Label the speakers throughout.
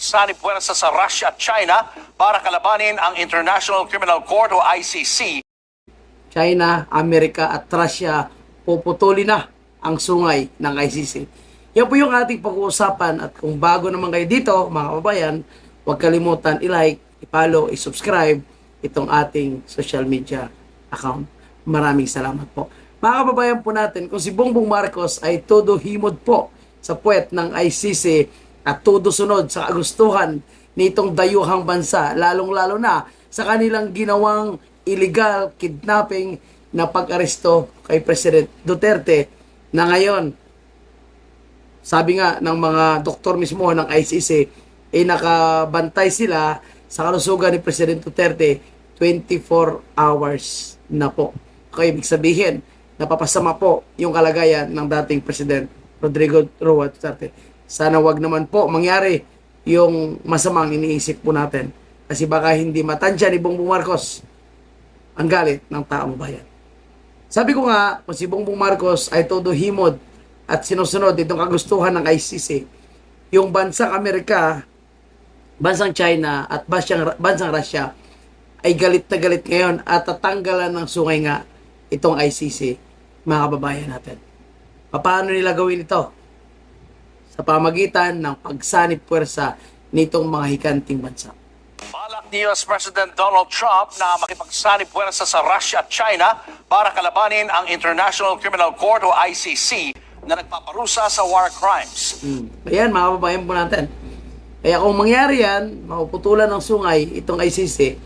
Speaker 1: makipagsanib puwersa sa Russia at China para kalabanin ang International Criminal Court o ICC.
Speaker 2: China, Amerika at Russia, puputulin na ang sungay ng ICC. Yan po yung ating pag-uusapan, at kung bago naman kayo dito, mga kababayan, huwag kalimutan i-like, i-follow, i-subscribe itong ating social media account. Maraming salamat po. Mga kababayan po natin, kung si Bongbong Marcos ay todo himod po sa puwet ng ICC at todo sunod sa kagustuhan nitong dayuhang bansa, lalong-lalo na sa kanilang ginawang illegal kidnapping na pag-aresto kay President Duterte, na ngayon, sabi nga ng mga doktor mismo ng ICC, nakabantay sila sa kalusugan ni President Duterte 24 hours na po. Okay, ibig sabihin, napapasama po yung kalagayan ng dating President Rodrigo Roa Duterte. Sana wag naman po mangyari yung masamang iniisip po natin, kasi baka hindi matansya ni Bongbong Marcos ang galit ng taong bayan. Sabi ko nga, kung si Bongbong Marcos ay todo himod at sinusunod itong kagustuhan ng ICC, yung bansang Amerika, bansang China at bansang Russia ay galit na galit ngayon at tatanggalan ng sungay nga itong ICC, mga kababayan natin. Paano nila gawin ito? Sa pamagitan ng pagsanib puwersa nitong mga hikanting bansa.
Speaker 1: Balak ni US President Donald Trump na makipagsanib puwersa sa Russia at China para kalabanin ang International Criminal Court o ICC na nagpaparusa sa war crimes.
Speaker 2: Ayan, mga kababayan po natin. Kaya kung mangyari yan, mapuputulan ng sungay itong ICC,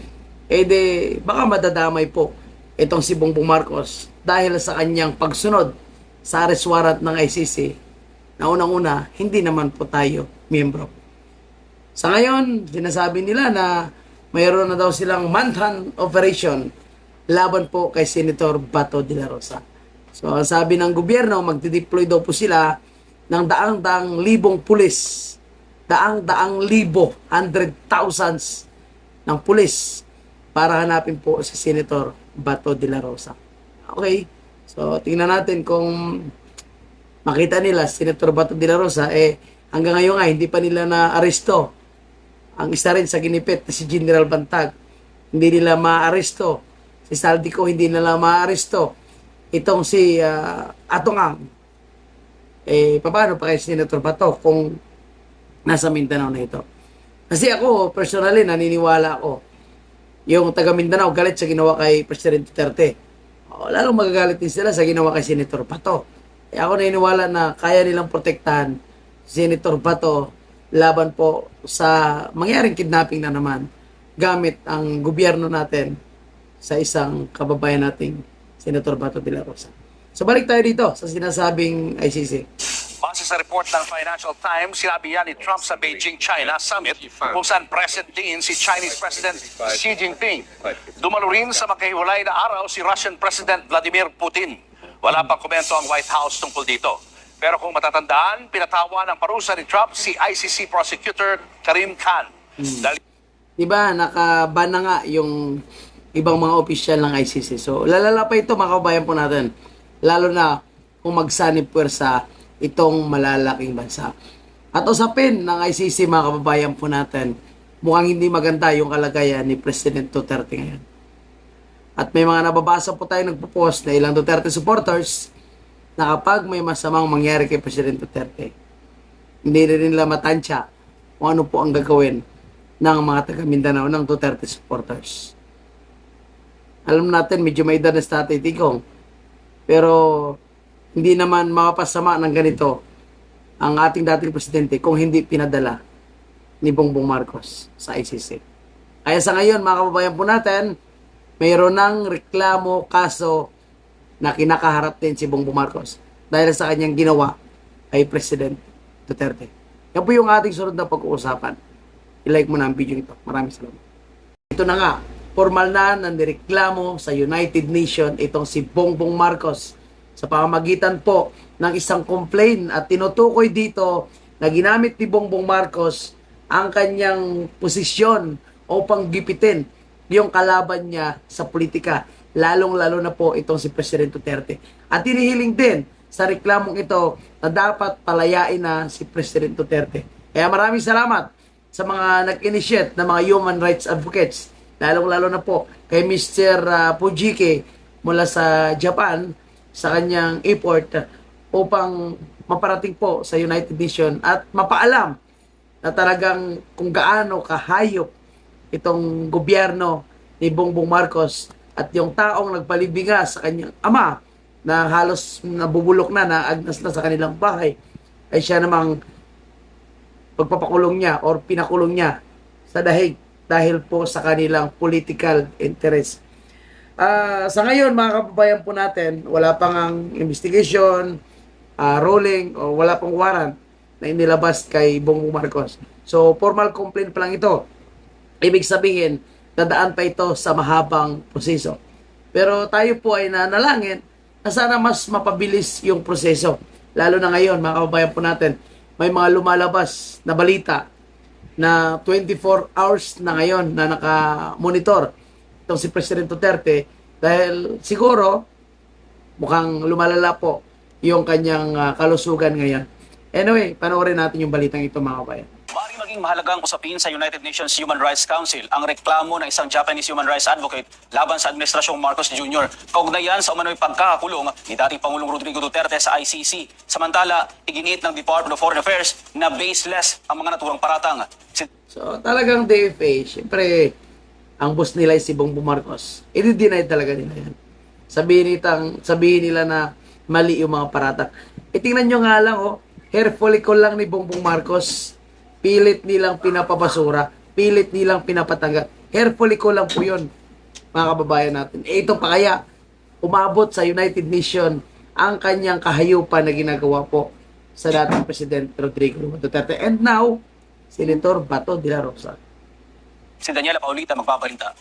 Speaker 2: baka madadamay po itong si Bongbong Marcos dahil sa kanyang pagsunod sa arrest warrant ng ICC na unang-una, hindi naman po tayo miyembro. Sa ngayon, sinasabi nila na mayroon na daw silang manhunt operation laban po kay Senator Bato de la Rosa. So, sabi ng gobyerno, magdideploy daw po sila ng daang-daang libong pulis, daang-daang libo, 100,000s ng pulis para hanapin po si Senator Bato de la Rosa. Okay, so tingnan natin kung makita nila Senator Bato de la Rosa, hanggang ngayon nga hindi pa nila na-aresto. Ang isa rin sa ginipit na si General Bantag, hindi nila ma-aresto. Si Saldico, hindi nila ma-aresto. Itong si Atongang, paano pa kay Senator Bato kung nasa Mindanao na ito? Kasi ako, personally, naniniwala ako, yung taga Mindanao galit sa ginawa kay President Duterte. Lalong magagalit din sila sa ginawa kay Senator Bato. Ako naniniwala na kaya nilang protektahan si Senator Bato laban po sa mangyaring kidnapping na naman gamit ang gobyerno natin sa isang kababayan nating Senator Bato de la Rosa. So balik tayo dito sa sinasabing ICC.
Speaker 1: Base sa report ng Financial Times, sinabi yan ni Trump sa Beijing, China Summit kung saan present din si Chinese President Xi Jinping. Dumalo rin sa magkahiwalay na araw si Russian President Vladimir Putin. Wala pang komento ang White House tungkol dito. Pero kung matatandaan, pinatawa ng parusa ni Trump si ICC Prosecutor Karim Khan.
Speaker 2: Diba, nakaban na nga yung ibang mga opisyal ng ICC. So, lalala pa ito, mga kabayan po natin. Lalo na kung magsanib puwersa itong malalaking bansa. At usapin ng ICC, mga kababayan po natin, mukhang hindi maganda yung kalagayan ni President Duterte ngayon. At may mga nababasa po tayo nagpo-post na ilang Duterte supporters na kapag may masamang mangyari kay President Duterte, hindi rin nila matansya kung ano po ang gagawin ng mga taga Mindanao ng Duterte supporters. Alam natin, medyo may edad na sa Tatay Digong, pero hindi naman makapasama ng ganito ang ating dating presidente kung hindi pinadala ni Bongbong Marcos sa ICC. Kaya sa ngayon, mga kababayan po natin, mayroon ng reklamo, kaso na kinakaharap din si Bongbong Marcos dahil sa kanyang ginawa kay President Duterte. Yan po yung ating sunod na pag-uusapan. I-like mo na ang video ito. Maraming salamat. Ito na nga, formal na nireklamo sa United Nations itong si Bongbong Marcos sa pamamagitan po ng isang complaint, at tinutukoy dito na ginamit ni Bongbong Marcos ang kanyang posisyon upang gipitin yung kalaban niya sa politika, lalong-lalo na po itong si President Duterte. At hinihiling din sa reklamong ito na dapat palayain na si President Duterte. Kaya maraming salamat sa mga nag-initiate na mga human rights advocates, lalong-lalo na po kay Mr. Fujiki mula sa Japan, sa kanyang airport upang maparating po sa United Nations at mapaalam na talagang kung gaano kahayop itong gobyerno ni Bongbong Marcos at yung taong nagpalibinga sa kanyang ama na halos nabubulok na, naagnas na sa kanilang bahay, ay siya namang pagpapakulong niya or pinakulong niya sa dahig dahil po sa kanilang political interest. Sa ngayon, mga kababayan po natin, wala pang ang investigation, ruling, o wala pang warrant na inilabas kay Bongbong Marcos. So, formal complaint pa lang ito. Ibig sabihin, dadaan pa ito sa mahabang proseso. Pero tayo po ay nanalangin na sana mas mapabilis yung proseso. Lalo na ngayon, mga kababayan po natin, may mga lumalabas na balita na 24 hours na ngayon na naka-monitor itong si President Duterte dahil siguro mukhang lumalala po yung kanyang kalusugan ngayon. Anyway, panoorin natin yung balitang ito, mga kabayan.
Speaker 3: Maaaring maging mahalagang usapin sa United Nations Human Rights Council ang reklamo ng isang Japanese human rights advocate laban sa Administrasyong Marcos Jr. Kaugnayan sa umano'y pagkakakulong ni dating Pangulong Rodrigo Duterte sa ICC. Samantala, iginit ng Department of Foreign Affairs na baseless ang mga naturang paratang.
Speaker 2: So, talagang DFA, syempre, ang boss nila ay si Bongbong Marcos. I-deny talaga nila yan. Sabihin nila na mali yung mga paratang. Tingnan nyo nga lang, hair follicle lang ni Bongbong Marcos. Pilit nilang pinapabasura, pilit nilang pinapatanggal. Hair follicle lang po yun, mga kababayan natin. Ito pa kaya, umabot sa United Nations ang kanyang kahayupan na ginagawa po sa dating President Rodrigo Duterte. And now, Senator Bato de la Rosa.
Speaker 3: Si Daniela Paulita magbabalita.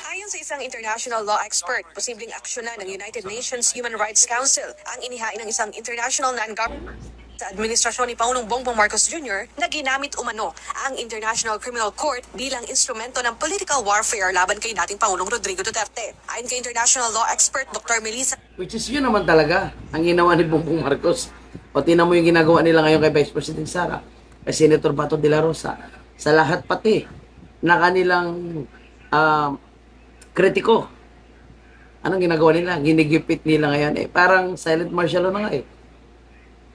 Speaker 4: Ayon sa isang international law expert, posibleng aksyonan ng United Nations Human Rights Council ang inihain ng isang international non-government sa administrasyon ni Pangulong Bongbong Marcos Jr. na ginamit umano ang International Criminal Court bilang instrumento ng political warfare laban kay dating Pangulong Rodrigo Duterte. Ayon kay international law expert Dr. Melissa,
Speaker 2: Which is yun naman talaga ang ginawa ni Bongbong Marcos. O tinan mo yung ginagawa nila ngayon kay Vice President Sara, kay Senator Bato de la Rosa, sa lahat pati na kanilang kritiko. Anong ginagawa nila? Ginigipit nila ngayon. Parang silent martial law na nga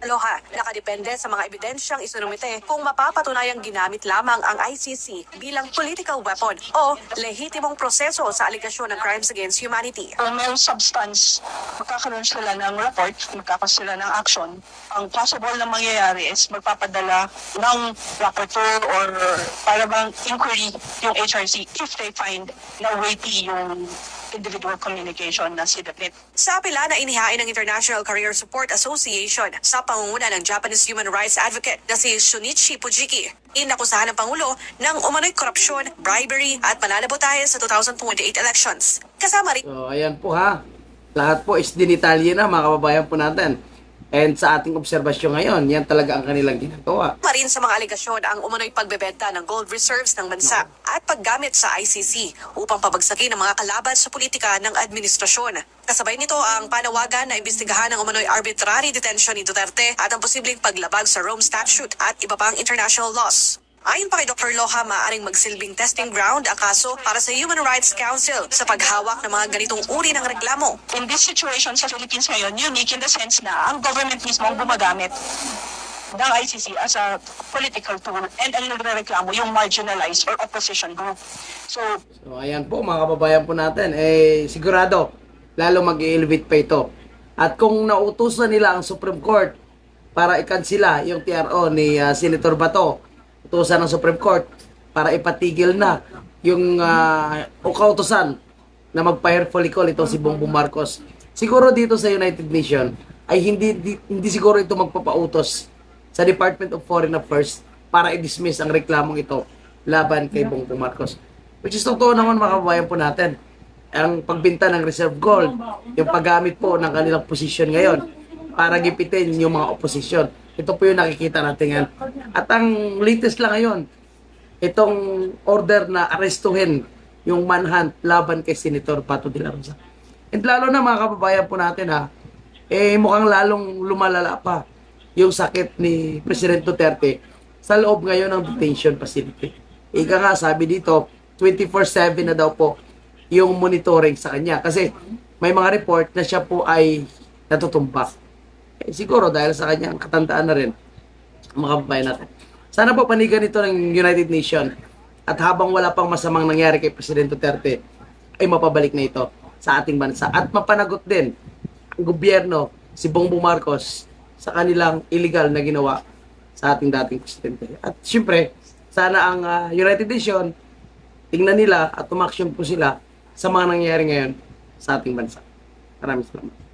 Speaker 4: Aloha, nakadepende sa mga ebidensyang isunumite kung mapapatunayang ginamit lamang ang ICC bilang political weapon o lehitimong proseso sa aligasyon ng crimes against humanity.
Speaker 5: Kung may substance, magkakaroon sila ng report, magkakaroon sila ng action. Ang possible na mangyayari is magpapadala ng rapporteur or para bang inquiry yung HRC if they find na weighty yung individual communication na sinabit.
Speaker 4: Sa apela na inihain ng International Career Support Association sa pangunguna ng Japanese human rights advocate na si Shunichi Fujiki, inakusahan ng Pangulo ng umano'y korupsyon, bribery at pananabotahe sa 2028 elections. Kasama rin
Speaker 2: So, ayan po ha. Lahat po is dinitalye na, mga kababayan po natin. And sa ating obserbasyon ngayon, yan talaga ang kanilang ginagawa.
Speaker 4: rin sa mga alegasyon ang umano'y pagbebenta ng gold reserves ng bansa at paggamit sa ICC upang pabagsakin ang mga kalaban sa politika ng administrasyon. Kasabay nito ang panawagan na imbestigahan ang umano'y arbitrary detention ni Duterte at ang posibleng paglabag sa Rome Statute at iba pang international laws. Ayon pa kay Dr. Loha, maaaring magsilbing testing ground ang kaso para sa Human Rights Council sa paghawak ng mga ganitong uri ng reklamo.
Speaker 5: In this situation sa Philippines ngayon, unique in the sense na ang government mismo ang gumagamit ng ICC as a political tool and ang nagre-reklamo yung marginalized or opposition group. So,
Speaker 2: Ayan po, mga kababayan po natin. Sigurado, lalo mag-elevate pa ito. At kung nautusan nila ang Supreme Court para ikansila yung TRO ni Senator Bato, utusan ng Supreme Court para ipatigil na yung kautusan na magpa-hair follicle itong si Bongbong Marcos. Siguro dito sa United Nations ay hindi siguro ito magpapautos sa Department of Foreign Affairs para i-dismiss ang reklamong ito laban kay Bongbong Marcos. Which is totoo naman, mga kababayan po natin. Ang pagbinta ng reserve gold, yung paggamit po ng kanilang posisyon ngayon para gipitin yung mga oposisyon. Ito po yung nakikita natin yan. At ang latest lang ngayon, itong order na arestuhin yung manhunt laban kay Senator Bato de la Rosa. And lalo na, mga kababayan po natin mukhang lalong lumalala pa yung sakit ni President Duterte sa loob ngayon ng detention facility. Ika nga, sabi dito, 24/7 na daw po yung monitoring sa kanya. Kasi may mga report na siya po ay natutumpak. Siguro dahil sa kanyang katandaan na rin, mga kababayan natin. Sana po panigan ito ng United Nations at habang wala pang masamang nangyari kay President Duterte, ay mapabalik na ito sa ating bansa. At mapanagot din ang gobyerno, si Bongbong Marcos, sa kanilang illegal na ginawa sa ating dating presidente. At syempre, sana ang United Nations, tingnan nila at umaksyon po sila sa mga nangyayari ngayon sa ating bansa. Maraming salamat.